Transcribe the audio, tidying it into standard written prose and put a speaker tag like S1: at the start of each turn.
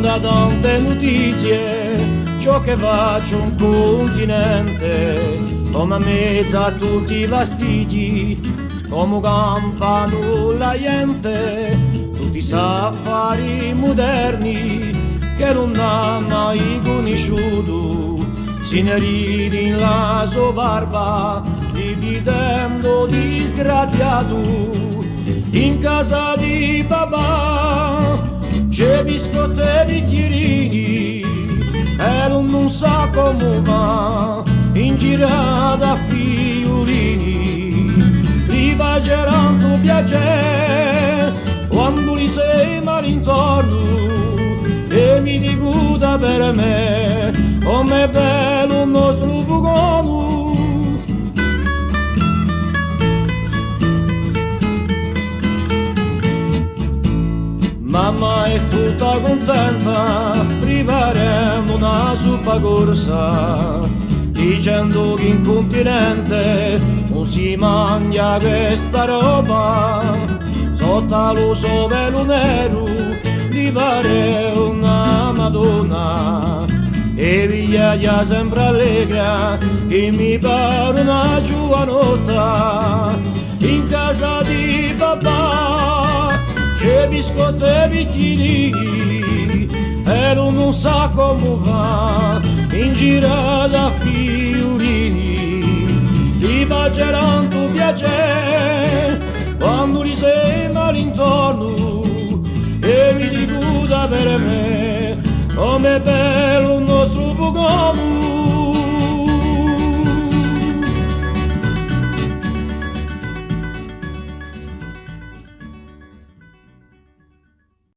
S1: da tante notizie, ciò che faccio un continente, come a mezzo a tutti i vestiti, come campano la gente, tutti i safari moderni che non hanno mai conosciuto, si ne ride in la sua barba, dividendo disgraziato. In casa di babà c'è biscotti e bicchierini e non sa come va in girata fiolini, li va girando piacere quando li sei malintorno e mi dicuta per me com'è bello il nostro fuoco. Mamma è tutta contenta, arriveremo una super corsa, dicendo che in continente non si mangia questa roba, sotto lo sole nero arrivare una Madonna, e via sempre allegra, e mi pare una giovanotta, in casa di papà c'è biscotti e bicchierini e non sa come va in girata fiorini, li baceranno piacere quando li sei malintorno e mi dicuta per me com'è bello il nostro fuoco.